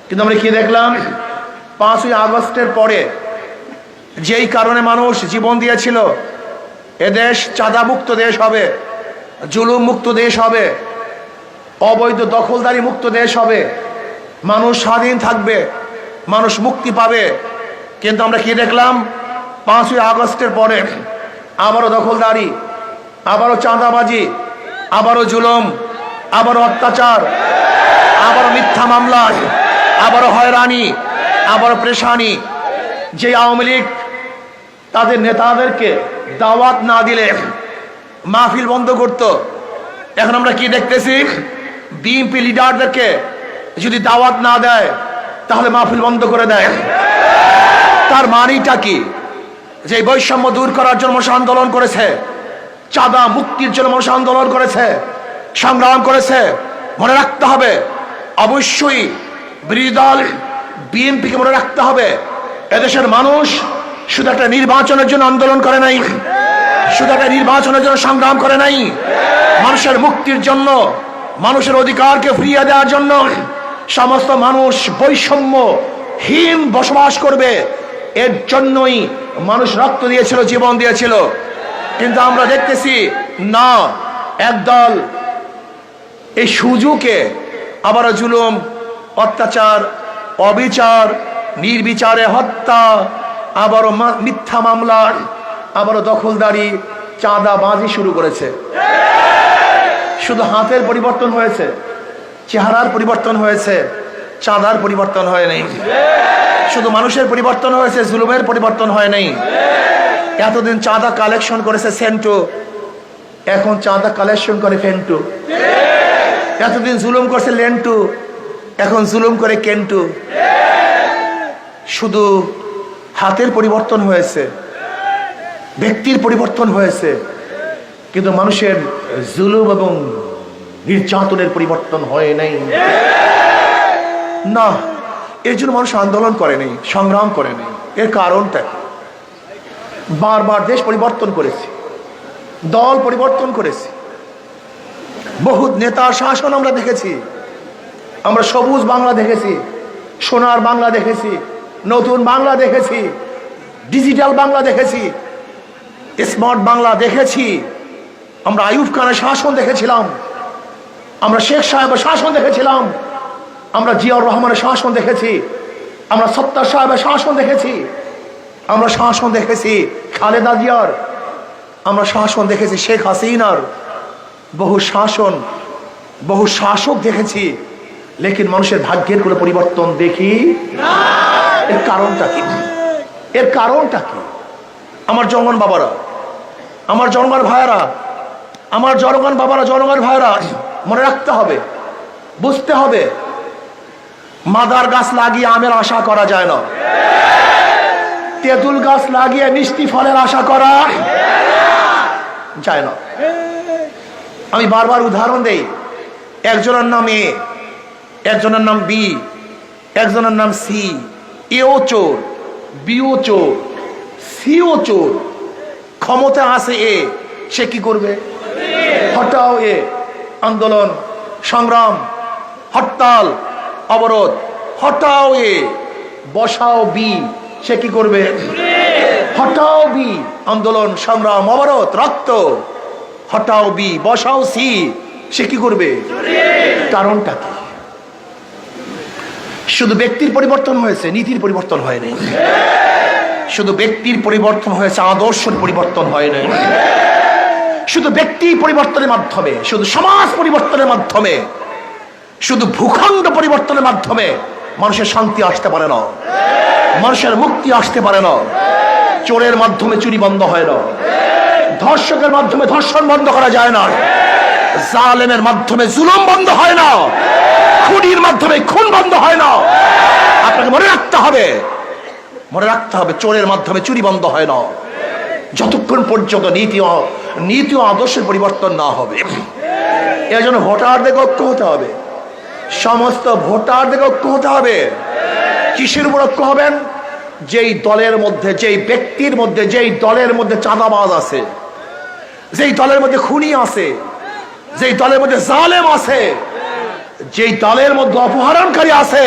কিন্তু আমরা কি দেখলাম? 5ই আগস্টের পরে যেই কারণে মানুষ জীবন দিয়েছিল, এদেশ চাঁদামুক্ত দেশ হবে, জুলুম মুক্ত দেশ হবে, অবৈধ দখলদারি মুক্ত দেশ হবে, মানুষ স্বাধীন থাকবে, মানুষ মুক্তি পাবে। কিন্তু আমরা কি দেখলাম? 5ই আগস্টের পরে আবারও দখলদারি, আবারও চাঁদাবাজি, আবারও জুলুম, আবারও অত্যাচার, আবারও মিথ্যা মামলা, আবারও হয়রানি, আবারও পেরেশানি। যে আওয়ামী লীগ তাদের নেতাদেরকে দাওয়াত না দিলে মাহফিল বন্ধ করত, এখন আমরা কি দেখতেছি? বিএনপি লিডারদেরকে যদি দাওয়াত না দেয় তাহলে মাহফিল বন্ধ করে দেয়। তার মানেটা কি? যে বৈষম্য দূর করার জন্য মানুষ আন্দোলন করেছে, চাঁদা মুক্তির জন্য মানুষ আন্দোলন করেছে, সংগ্রাম করেছে। মনে রাখতে হবে, অবশ্যই বিরোধী দল বিএনপিকে মনে রাখতে হবে, এদেশের মানুষ শুধু একটা নির্বাচনের জন্য আন্দোলন করে নাই, শুধু একটা নির্বাচনের জন্য সংগ্রাম করে নাই, মানুষের মুক্তির জন্য, মানুষের অধিকারকে ফিরিয়ে দেওয়ার জন্য, সমস্ত মানুষ বৈষম্যহীন বসবাস করবে, এর জন্যই মানুষ রক্ত দিয়েছিল, জীবন দিয়েছিল। কিন্তু আমরা দেখতেছি না, একদল এই সুযোগে আবারও জুলুম, অত্যাচার, অবিচার, নির্বিচারে হত্যা, আবারও মিথ্যা মামলা, আবারও দখলদারি, চাঁদাবাজি শুরু করেছে। শুধু হাতের পরিবর্তন হয়েছে, চেহারার পরিবর্তন হয়েছে, চাঁদার পরিবর্তন হয় নাই। শুধু মানুষের পরিবর্তন হয়েছে, জুলুমের পরিবর্তন হয় নাই। এতদিন চাঁদা কালেকশন করেছে সেন্টু, এখন চাঁদা কালেকশন করে ফেন্টু। এতদিন জুলুম করছে লেন্টু, এখন জুলুম করে কেন্টু। শুধু হাতের পরিবর্তন হয়েছে, ব্যক্তির পরিবর্তন হয়েছে, কিন্তু মানুষের জুলুম এবং নির্যাতনের পরিবর্তন হয় নাই। না, এর জন্য মানুষ আন্দোলন করে নেই, সংগ্রাম করে নেই। এর কারণটা বারবার দেশ পরিবর্তন করেছি, দল পরিবর্তন করেছি, বহু নেতার শাসন আমরা দেখেছি। আমরা সবুজ বাংলা দেখেছি, সোনার বাংলা দেখেছি, নতুন বাংলা দেখেছি, ডিজিটাল বাংলা দেখেছি, স্মার্ট বাংলা দেখেছি। আমরা আইয়ুব খানের শাসন দেখেছিলাম, আমরা শেখ সাহেবের শাসন দেখেছিলাম, আমরা জিয়াউর রহমানের শাসন দেখেছি, আমরা সত্তার সাহেবের শাসন দেখেছি, আমরা শাসন দেখেছি খালেদা জিয়ার, আমরা শাসন দেখেছি শেখ হাসিনার। বহু শাসন, বহু শাসক দেখেছি, লেকিন মানুষের ভাগ্যের কোনো পরিবর্তন দেখি না। এর কারণটা কি? এর কারণটা কি? আমার জনগণ বাবারা, আমার জনগণ ভাইয়েরা, আমার জনগণ বাবারা, জনগণ ভাইয়েরা, মনে রাখতে হবে, বুঝতে হবে, মাদার গাছ লাগিয়ে আমের আশা করা যায় না, তেঁতুল গাছ লাগিয়ে মিষ্টি ফলের আশা করা যায় না। আমি বারবার উদাহরণ দেই, একজনের নাম এ, একজনের নাম বি, একজনের নাম সি। এও চোর, বিও চোর, সিও চোর। ক্ষমতা আছে এ, সে কি করবে? হটাও এ, আন্দোলন, সংগ্রাম, হরতাল, অবরোধ। হটাও এ, বসাও বি, সে কি করবে? হটাও বি, আন্দোলন, সংগ্রাম, অবরোধ, রক্ত। হটাও বি, বসাও সি, সে কি করবে? কারণটা কি? শুধু ব্যক্তির পরিবর্তন হয়েছে, নীতির পরিবর্তন হয়নি। শুধু ব্যক্তির পরিবর্তন হয়েছে, আদর্শের পরিবর্তন হয়নি। শুধু ব্যক্তি পরিবর্তনের মাধ্যমে, শুধু সমাজ পরিবর্তনের মাধ্যমে, শুধু ভূখণ্ড পরিবর্তনের মাধ্যমে মানুষের শান্তি আসতে পারে না, মানুষের মুক্তি আসতে পারে না। চোরের মাধ্যমে চুরি বন্ধ হয় না, ধর্ষকের মাধ্যমে ধর্ষণ বন্ধ করা যায় না, জালেমের মাধ্যমে জুলুম বন্ধ হয় না, খুনির মাধ্যমে খুন বন্ধ হয় না। আপনাকে মনে রাখতে হবে, মনে রাখতে হবে, চোরের মাধ্যমে চুরি বন্ধ হয় না, যতক্ষণ পর্যন্ত নীতি ও আদর্শের পরিবর্তন না হবে। এর জন্য ভোটারদের ঐক্য হতে হবে, সমস্ত ভোটারদের ঐক্য হতে হবে। কিসের উপর ঐক্য হবেন? যেই দলের মধ্যে, যেই ব্যক্তির মধ্যে, যেই দলের মধ্যে চাঁদাবাজ আছে, যেই দলের মধ্যে খুনি আছে, যেই দলের মধ্যে জালেম আছে, যেই দলের মধ্যে অপহরণকারী আছে,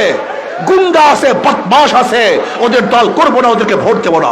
গুন্ডা আছে, বদমাশ আছে, ওদের দল করবো না, ওদেরকে ভোট দেবো না।